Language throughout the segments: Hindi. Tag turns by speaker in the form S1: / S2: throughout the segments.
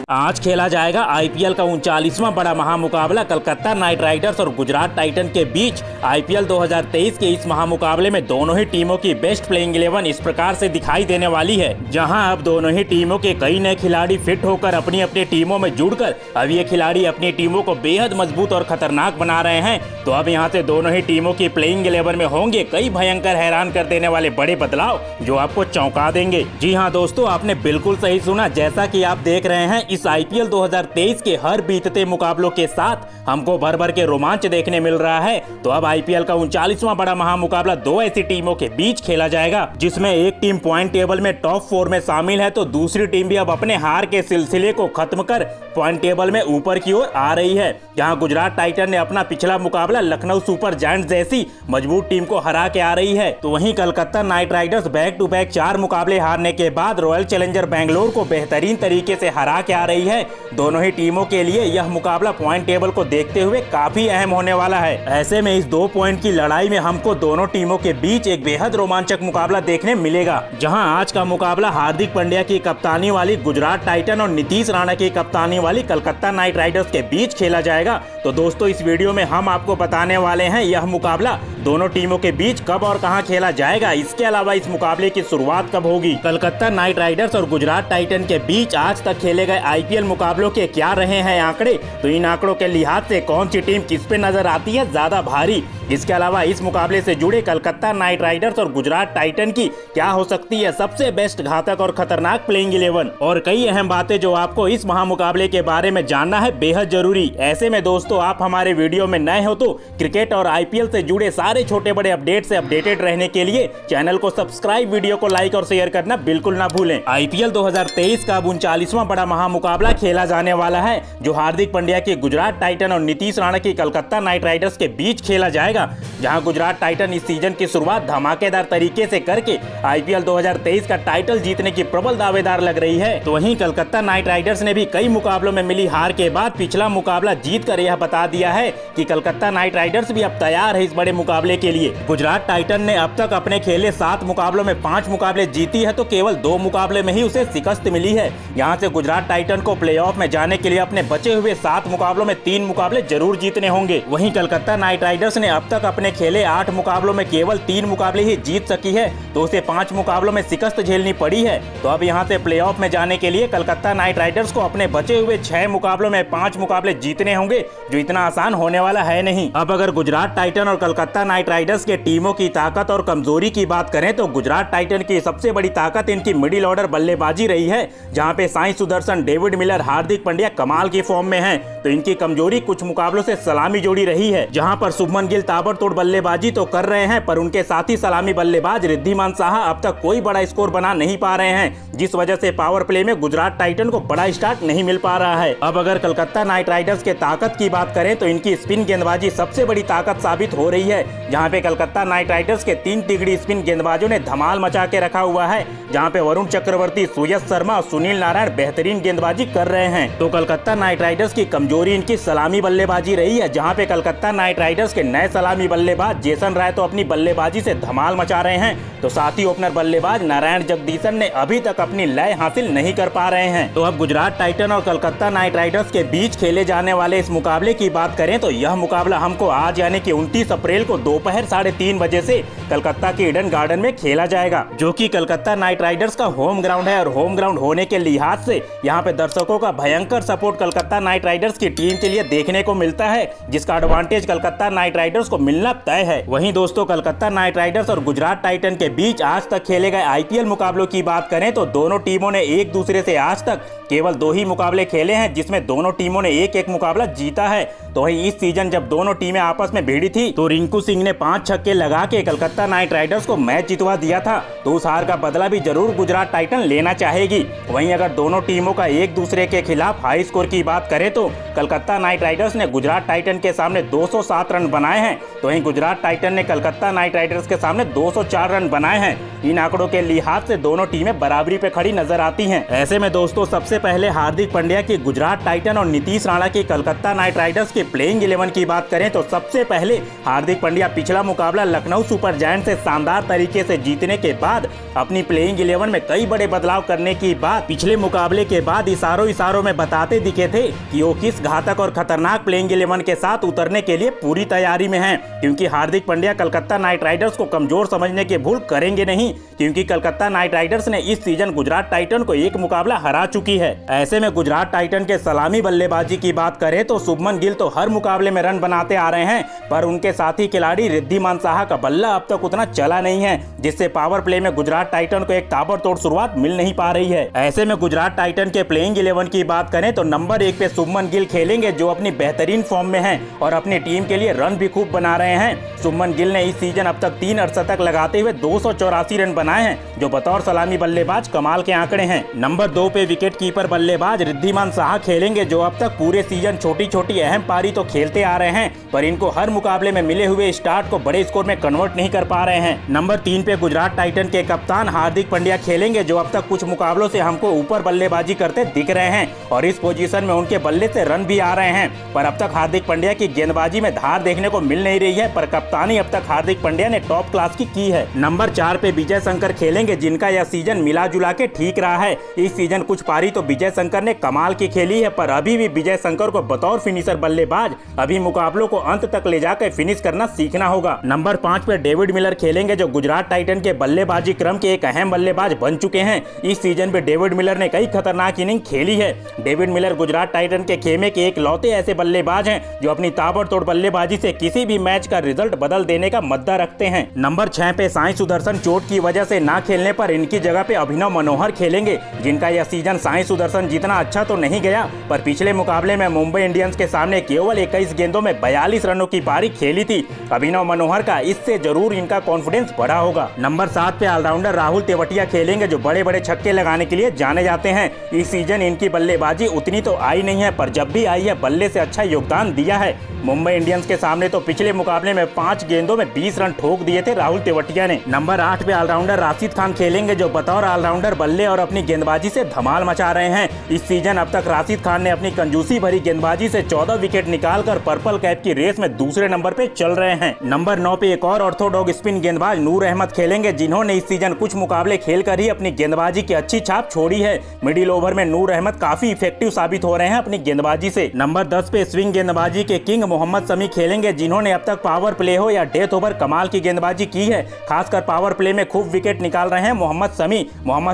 S1: आज खेला जाएगा आईपीएल का 39वां बड़ा महामुकाबला कलकत्ता नाइट राइडर्स और गुजरात टाइटन के बीच। आईपीएल 2023 के इस महामुकाबले में दोनों ही टीमों की बेस्ट प्लेइंग 11 इस प्रकार से दिखाई देने वाली है, जहां अब दोनों ही टीमों के कई नए खिलाड़ी फिट होकर अपनी अपनी टीमों में जुड़कर अब ये खिलाड़ी अपनी टीमों को बेहद मजबूत और खतरनाक बना रहे हैं। तो अब यहाँ से दोनों ही टीमों की प्लेइंग 11 में होंगे कई भयंकर हैरान कर देने वाले बड़े बदलाव जो आपको चौंका देंगे। जी हाँ दोस्तों, आपने बिल्कुल सही सुना। जैसा कि आप देख रहे हैं, इस आईपीएल 2023 के हर बीतते मुकाबलों के साथ हमको भर भर के रोमांच देखने मिल रहा है। तो अब आईपीएल का 39वां बड़ा महामुकाबला दो ऐसी टीमों के बीच खेला जाएगा, जिसमें एक टीम पॉइंट टेबल में टॉप 4 में शामिल है, तो दूसरी टीम भी अब अपने हार के सिलसिले को खत्म कर पॉइंट टेबल में ऊपर की ओर आ रही है। जहां गुजरात टाइटन ने अपना पिछला मुकाबला लखनऊ सुपर जायंट्स जैसी मजबूत टीम को हरा के आ रही है, तो वहीं Calcutta Knight Riders back to back 4 मुकाबले हारने के बाद रॉयल चैलेंजर बेंगलोर को बेहतरीन तरीके से हरा के आ रही है। दोनों ही टीमों के लिए यह मुकाबला पॉइंट टेबल को देखते हुए काफी अहम होने वाला है। ऐसे में इस 2 पॉइंट की लड़ाई में हमको दोनों टीमों के बीच एक बेहद रोमांचक मुकाबला देखने मिलेगा, जहां आज का मुकाबला हार्दिक पांड्या की कप्तानी वाली गुजरात टाइटन और नीतीश राणा की कप्तानी वाली कलकत्ता नाइट राइडर्स के बीच खेला जाएगा। तो दोस्तों, इस वीडियो में हम आपको बताने वाले हैं यह मुकाबला दोनों टीमों के बीच कब और कहां खेला जाएगा। इसके अलावा इस मुकाबले की शुरुआत कब होगी, कलकत्ता नाइट राइडर्स और गुजरात टाइटन के बीच आज तक खेले गए आईपीएल मुकाबलों के क्या रहे हैं आंकड़े, तो इन आंकड़ों के लिहाज से कौन सी टीम किस पे नजर आती है ज्यादा भारी। इसके अलावा इस मुकाबले से जुड़े कलकत्ता नाइट राइडर्स और गुजरात टाइटन की क्या हो सकती है सबसे बेस्ट घातक और खतरनाक प्लेइंग 11, और कई अहम बातें जो आपको इस महामुकाबले के बारे में जानना है बेहद जरूरी। ऐसे में दोस्तों, आप हमारे वीडियो में नए हो तो क्रिकेट और आईपीएल से जुड़े सारे छोटे बड़े अपडेट से अपडेटेड रहने के लिए चैनल को सब्सक्राइब, वीडियो को लाइक और शेयर करना बिल्कुल ना भूलें। आईपीएल 2023 का 39वां बड़ा महामुकाबला खेला जाने वाला है, जो हार्दिक पांड्या की गुजरात टाइटन और नीतीश राणा की कलकत्ता नाइट राइडर्स के बीच खेला जाएगा। जहां गुजरात टाइटन इस सीजन की शुरुआत धमाकेदार तरीके से करके आईपीएल 2023 का टाइटल जीतने की प्रबल दावेदार लग रही है, तो वहीं कलकत्ता नाइट राइडर्स ने भी कई मुकाबलों में मिली हार के बाद पिछला मुकाबला जीत कर यह बता दिया है कि कलकत्ता नाइट राइडर्स भी अब तैयार है इस बड़े मुकाबले के लिए। गुजरात टाइटन ने अब तक अपने खेले 7 मुकाबलों में 5 मुकाबले जीती है, तो केवल 2 मुकाबले में ही उसे शिकस्त मिली है। यहाँ से गुजरात टाइटन को प्लेऑफ में जाने के लिए अपने बचे हुए 7 मुकाबलों में 3 मुकाबले जरूर जीतने होंगे। वहीं कलकत्ता नाइट राइडर्स ने अब तक अपने खेले 8 मुकाबलों में केवल 3 मुकाबले ही जीत सकी है, तो उसे 5 मुकाबलों में शिकस्त झेलनी पड़ी है। तो अब यहाँ से प्लेऑफ में जाने के लिए कलकत्ता नाइट राइडर्स को अपने बचे हुए 6 मुकाबलों में 5 मुकाबले जीतने होंगे, जो इतना आसान होने वाला है नहीं। अब अगर गुजरात टाइटन और कलकत्ता नाइट राइडर्स के टीमों की ताकत और कमजोरी की बात करें, तो गुजरात टाइटन की सबसे बड़ी ताकत इनकी मिडिल ऑर्डर बल्लेबाजी रही है, जहां पे साई सुदर्शन, डेविड मिलर, हार्दिक पांड्या कमाल की फॉर्म में हैं। तो इनकी कमजोरी कुछ मुकाबलों से सलामी जोड़ी रही है, जहां पर शुभमन गिल ताबड़तोड़ बल्लेबाजी तो कर रहे हैं, पर उनके साथी सलामी बल्लेबाज रिद्धिमान साहा अब तक कोई बड़ा स्कोर बना नहीं पा रहे हैं, जिस वजह से पावर प्ले में गुजरात टाइटन को बड़ा स्टार्ट नहीं मिल पा रहा है। अब अगर कलकत्ता नाइट राइडर्स के ताकत की बात करें, तो इनकी स्पिन गेंदबाजी सबसे बड़ी ताकत साबित हो रही है, जहां पे कलकत्ता नाइट राइडर्स के 3 तिगड़ी स्पिन गेंदबाजों ने धमाल मचा के रखा हुआ है, जहां पे वरुण चक्रवर्ती, सुयश शर्मा और सुनील नारायण बेहतरीन गेंदबाजी कर रहे हैं। तो कलकत्ता नाइट राइडर्स की कमजोरी इनकी सलामी बल्लेबाजी रही है, जहां पे कलकत्ता नाइट राइडर्स के नए सलामी बल्लेबाज जेसन राय तो अपनी बल्लेबाजी से धमाल मचा रहे हैं, तो साथ ही ओपनर बल्लेबाज नारायण जगदीशन ने अभी तक अपनी लय हासिल नहीं कर पा रहे हैं। तो अब गुजरात टाइटन और कलकत्ता नाइट राइडर्स के बीच खेले जाने वाले इस मुकाबले की बात करें, तो यह मुकाबला हमको आज यानी कि 29 अप्रैल को दोपहर 3:30 बजे से कलकत्ता के ईडन गार्डन में खेला जाएगा, जो कि कलकत्ता नाइट राइडर्स का होम ग्राउंड है। और होम ग्राउंड होने के लिहाज से यहाँ पे दर्शकों का भयंकर सपोर्ट कलकत्ता नाइट राइडर्स की टीम के लिए देखने को मिलता है, जिसका एडवांटेज कलकत्ता नाइट राइडर्स को मिलना तय है। वहीं दोस्तों, कलकत्ता नाइट राइडर्स और गुजरात टाइटन के बीच आज तक खेले गए आईपीएल मुकाबलों की बात करें, तो दोनों टीमों ने एक दूसरे से आज तक केवल 2 ही मुकाबले खेले हैं, जिसमें दोनों टीमों ने एक मुकाबला जीता है। तो वहीं इस सीजन जब दोनों टीमें आपस में भिड़ी थी, तो रिंकू सिंह ने 5 छक्के लगा के कलकत्ता नाइट राइडर्स को मैच जितवा दिया था, तो उस हार का बदला भी जरूर गुजरात टाइटन लेना चाहेगी। वहीं अगर दोनों टीमों का एक दूसरे के खिलाफ हाई स्कोर की बात करें, तो कलकत्ता नाइट राइडर्स ने गुजरात टाइटन के सामने 207 रन बनाए हैं, तो वहीं गुजरात टाइटन ने कलकत्ता नाइट राइडर्स के सामने 204 रन बनाए हैं। इन आंकड़ों के लिहाज से दोनों टीमें बराबरी पे खड़ी नजर आती हैं। ऐसे में दोस्तों, सबसे पहले हार्दिक पांड्या की गुजरात टाइटन और नीतीश राणा की कलकत्ता नाइट राइडर्स की प्लेइंग 11 की बात करें, तो सबसे पहले हार्दिक पांड्या पिछला मुकाबला लखनऊ सुपर जायंट्स से शानदार तरीके से जीतने के बाद अपनी प्लेइंग 11 में कई बड़े बदलाव करने की बात पिछले मुकाबले के बाद इस इशारों इशारों में बताते दिखे थे कि वो किस घातक और खतरनाक प्लेइंग 11 के साथ उतरने के लिए पूरी तैयारी में हैं, क्योंकि हार्दिक पांड्या कलकत्ता नाइट राइडर्स को कमजोर समझने की भूल करेंगे नहीं, क्योंकि कलकत्ता नाइट राइडर्स ने इस सीजन गुजरात टाइटन को एक मुकाबला हरा चुकी है। ऐसे में गुजरात टाइटन के सलामी बल्लेबाजी की बात करें तो शुभमन गिल तो हर मुकाबले में रन बनाते आ रहे हैं, पर उनके साथी खिलाड़ी रिद्धिमान साहा का बल्ला अब तक उतना चला नहीं है, जिससे पावर प्ले में गुजरात टाइटन को एक ताबड़तोड़ शुरुआत मिल नहीं पा रही है। ऐसे में गुजरात टाइटन के प्लेइंग 11 की बात करें तो नंबर 1 पे शुभमन गिल खेलेंगे, जो अपनी बेहतरीन फॉर्म में हैं और अपनी टीम के लिए रन भी खूब बना रहे हैं। शुभमन गिल ने इस सीजन अब तक 3 अर्धशतक लगाते हुए 284 रन बनाए हैं, जो बतौर सलामी बल्लेबाज कमाल के आंकड़े हैं। नंबर 2 पे विकेट कीपर बल्लेबाज रिद्धिमान साहा खेलेंगे, जो अब तक पूरे सीजन छोटी छोटी अहम पारी तो खेलते आ रहे हैं, पर इनको हर मुकाबले में मिले हुए स्टार्ट को बड़े स्कोर में कन्वर्ट नहीं कर पा रहे हैं। नंबर 3 पे गुजरात टाइटन के कप्तान हार्दिक पांड्या खेलेंगे, जो अब तक कुछ मुकाबलों से हमको ऊपर बल्लेबाजी करते दिख रहे हैं और इस पोजीशन में उनके बल्ले से रन भी आ रहे हैं, पर अब तक हार्दिक पांड्या की गेंदबाजी में धार देखने को मिल नहीं रही है, पर कप्तानी अब तक हार्दिक पांड्या ने टॉप क्लास की है। नंबर 4 पे विजय शंकर खेलेंगे, जिनका यह सीजन मिला जुला के ठीक रहा है। इस सीजन कुछ पारी तो विजय शंकर ने कमाल की खेली है, पर अभी भी विजय शंकर को बतौर फिनिशर बल्लेबाज अभी मुकाबलों को अंत तक ले जाकर फिनिश करना सीखना होगा। नंबर 5 पे डेविड मिलर खेलेंगे, जो गुजरात टाइटन के बल्लेबाजी क्रम के एक अहम बल्लेबाज बन चुके हैं। इस सीजन में डेविड मिलर ने कई खतरनाक इनिंग खेली है। डेविड मिलर गुजरात टाइटन के खेमे के एक लौते ऐसे बल्लेबाज हैं जो अपनी ताबड़तोड़ बल्लेबाजी से किसी भी मैच का रिजल्ट बदल देने का मद्दा रखते हैं। नंबर 6 पे साई सुदर्शन चोट की वजह से ना खेलने पर इनकी जगह पे अभिनव मनोहर खेलेंगे, जिनका यह सीजन साई सुदर्शन जितना अच्छा तो नहीं गया, पर पिछले मुकाबले में मुंबई इंडियंस के सामने केवल 21 गेंदों में 42 रनों की पारी खेली थी। अभिनव मनोहर का इससे जरूर इनका कॉन्फिडेंस बढ़ा होगा। नंबर 7 पे ऑलराउंडर राहुल तेवतिया खेलेंगे, जो बड़े बड़े छक्के लगाने के लिए जाने जाते हैं। इस सीजन इनकी बल्लेबाजी उतनी तो आई नहीं है, पर जब भी आई है बल्ले से अच्छा योगदान दिया है। मुंबई इंडियंस के सामने तो पिछले मुकाबले में 5 गेंदों में 20 रन ठोक दिए थे राहुल तेवतिया ने। नंबर 8 पे ऑलराउंडर राशिद खान खेलेंगे, जो बतौर ऑलराउंडर बल्ले और अपनी गेंदबाजी से धमाल मचा रहे हैं। इस सीजन अब तक राशिद खान ने अपनी कंजूसी भरी गेंदबाजी से 14 विकेट निकालकर पर्पल कैप की रेस में दूसरे नंबर पे चल रहे हैं। नंबर 9 पे एक और ऑर्थोडॉक्स स्पिन गेंदबाज नूर अहमद खेलेंगे, जिन्होंने इस सीजन कुछ मुकाबले खेलकर ही अपनी गेंदबाजी की अच्छी छाप छोड़ी है। मिडिल ओवर में नूर अहमद काफी इफेक्टिव साबित हो रहे हैं अपनी गेंदबाजी से। नंबर 10 पे स्विंग गेंदबाजी के किंग मोहम्मद शमी खेलेंगे, जिन्होंने अब तक पावर प्ले हो या डेथ ओवर कमाल की गेंदबाजी की है। खासकर पावर प्ले में खूब विकेट निकाल रहे हैं मोहम्मद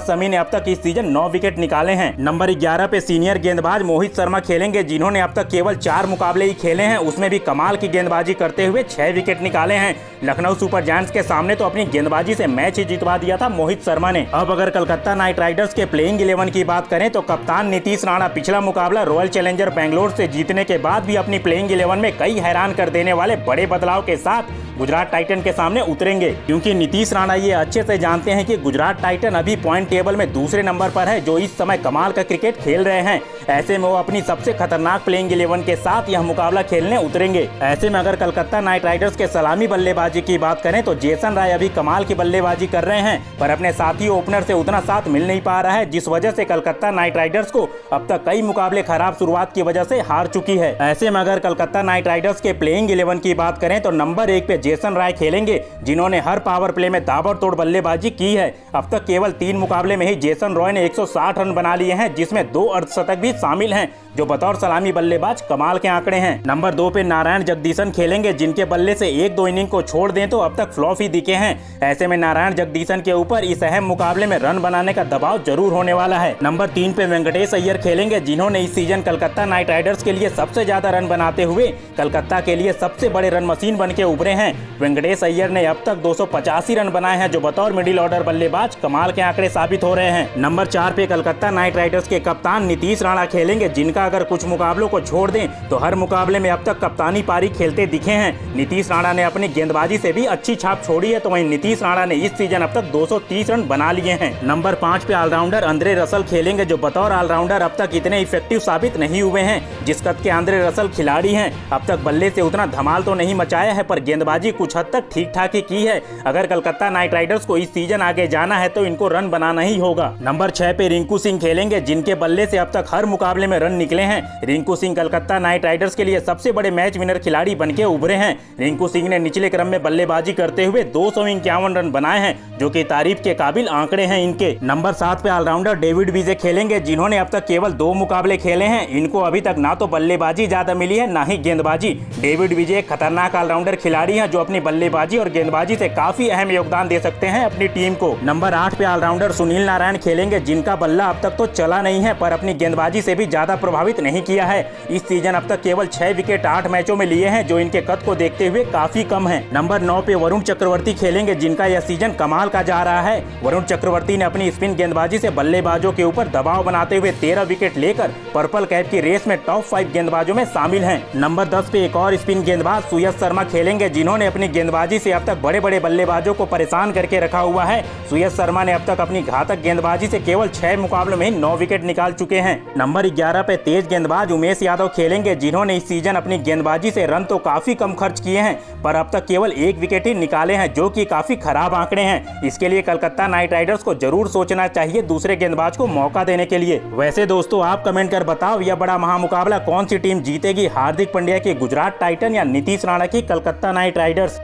S1: शमी ने अब तक इस सीजन 9 विकेट निकाले हैं। नंबर 11 पे सीनियर गेंदबाज मोहित शर्मा खेलेंगे, जिन्होंने अब तक केवल 4 मुकाबले ही खेले हैं, उसमें भी कमाल की गेंदबाजी करते हुए 6 विकेट निकाले हैं। लखनऊ सुपर जायंट्स के सामने तो अपनी गेंदबाजी से मैच ही जितवा दिया था मोहित शर्मा ने। अब अगर कलकत्ता नाइट राइडर्स के प्लेइंग 11 की बात करें तो कप्तान नीतीश राणा पिछला मुकाबला रॉयल चैलेंजर बेंगलोर से जीतने के बाद भी अपनी प्लेइंग 11 में कई हैरान कर देने वाले बड़े बदलाव के साथ गुजरात टाइटन के सामने उतरेंगे, क्योंकि नीतीश राणा ये अच्छे से जानते हैं कि गुजरात टाइटन अभी पॉइंट टेबल में दूसरे नंबर पर है, जो इस समय कमाल का क्रिकेट खेल रहे हैं। ऐसे में वो अपनी सबसे खतरनाक प्लेइंग 11 के साथ यह मुकाबला खेलने उतरेंगे। ऐसे में अगर कलकत्ता नाइट राइडर्स के सलामी बल्लेबाजी की बात करें तो जेसन राय अभी कमाल की बल्लेबाजी कर रहे हैं, पर अपने साथी ओपनर से उतना साथ मिल नहीं पा रहा है, जिस वजह से कलकत्ता नाइट राइडर्स को अब तक कई मुकाबले खराब शुरुआत की वजह से हार चुकी है। ऐसे में अगर कलकत्ता नाइट राइडर्स के प्लेइंग 11 की बात करें तो नंबर 1 पे जेसन राय खेलेंगे, जिन्होंने हर पावर प्ले में ताबड़तोड़ बल्लेबाजी की है। अब तक केवल 3 मुकाबले में ही जेसन रॉय ने 160 रन बना लिए हैं, जिसमें 2 अर्धशतक भी शामिल हैं, जो बतौर सलामी बल्लेबाज कमाल के आंकड़े हैं। नंबर 2 पे नारायण जगदीशन खेलेंगे, जिनके बल्ले से 1-2 इनिंग को छोड़ दें तो अब तक फ्लॉप ही दिखे हैं। ऐसे में नारायण जगदीशन के ऊपर इस अहम मुकाबले में रन बनाने का दबाव जरूर होने वाला है। नंबर 3 पे वेंकटेश अय्यर खेलेंगे, जिन्होंने इस सीजन कलकत्ता नाइट राइडर्स के लिए सबसे ज्यादा रन बनाते हुए कलकत्ता के लिए सबसे बड़े रन मशीन बन के उभरे हैं। वेंकटेश अय्यर ने अब तक 285 रन बनाए हैं, जो बतौर मिडिल ऑर्डर बल्लेबाज कमाल के आंकड़े साबित हो रहे हैं। नंबर 4 पे कलकत्ता नाइट राइडर्स के कप्तान नीतीश राणा खेलेंगे, जिनका अगर कुछ मुकाबलों को छोड़ दें तो हर मुकाबले में अब तक कप्तानी पारी खेलते दिखे हैं। नीतीश राणा ने अपनी गेंदबाजी से भी अच्छी छाप छोड़ी है, तो वहीं नीतीश राणा ने इस सीजन अब तक 230 रन बना लिए हैं। नंबर 5 पे ऑलराउंडर आंद्रे रसल खेलेंगे, जो बतौर ऑलराउंडर अब तक इतने इफेक्टिव साबित नहीं हुए हैं। जिस कद के आंद्रे रसल खिलाड़ी हैं, अब तक बल्ले से उतना धमाल तो नहीं मचाया है, पर गेंदबाजी कुछ हद तक ठीक ठाक ही की है। अगर कलकत्ता नाइट राइडर्स को इस सीजन आगे जाना है तो इनको रन बनाना ही होगा। नंबर 6 पे रिंकू सिंह खेलेंगे, जिनके बल्ले से अब तक हर मुकाबले में रन निकले हैं। रिंकू सिंह कलकत्ता नाइट राइडर्स के लिए सबसे बड़े मैच विनर खिलाड़ी बनके उभरे हैं। रिंकू सिंह ने निचले क्रम में बल्लेबाजी करते हुए 251 रन बनाए हैं, जो कि तारीफ के काबिल आंकड़े हैं इनके। नंबर 7 पे ऑलराउंडर डेविड विजे खेलेंगे, जिन्होंने अब तक केवल 2 मुकाबले खेले हैं। इनको अभी तक ना तो बल्लेबाजी ज्यादा मिली है, ना ही गेंदबाजी। डेविड विजय एक खतरनाक ऑलराउंडर खिलाड़ी हैं जो अपनी बल्लेबाजी और गेंदबाजी से काफी अहम योगदान दे सकते हैं अपनी टीम को। नंबर 8 पे ऑलराउंडर सुनील नारायण खेलेंगे, जिनका बल्ला अब तक तो चला नहीं है पर अपनी गेंदबाजी से भी ज्यादा प्रभावित नहीं किया है। इस सीजन अब तक केवल 6 विकेट 8 मैचों में लिए हैं, जो इनके कद को देखते हुए काफी कम है। नंबर 9 पे वरुण चक्रवर्ती खेलेंगे, जिनका यह सीजन कमाल का जा रहा है। वरुण चक्रवर्ती ने अपनी स्पिन गेंदबाजी से बल्लेबाजों के ऊपर दबाव बनाते हुए 13 विकेट लेकर पर्पल कैप की रेस में टॉप 5 गेंदबाजों में शामिल हैं। नंबर 10 पे एक और स्पिन गेंदबाज सुयश शर्मा खेलेंगे, जिन्होंने अपनी गेंदबाजी से अब तक बड़े बड़े बल्लेबाजों को परेशान करके रखा हुआ है। सुयश शर्मा ने अब तक अपनी घातक गेंदबाजी से केवल 6 मुकाबलों में 9 विकेट निकाल चुके हैं। नंबर 11 पे तेज गेंदबाज उमेश यादव खेलेंगे, जिन्होंने इस सीजन अपनी गेंदबाजी से रन तो काफी कम खर्च किए हैं पर अब तक केवल 1 विकेट ही निकाले हैं, जो कि काफी खराब आंकड़े हैं। इसके लिए कलकत्ता नाइट राइडर्स को जरूर सोचना चाहिए दूसरे गेंदबाज को मौका देने के लिए। वैसे दोस्तों, आप कमेंट कर बताओ यह बड़ा महामुकाबला कौन सी टीम जीतेगी, हार्दिक पांड्या की गुजरात टाइटन या नीतीश राणा की कलकत्ता नाइट राइडर्स।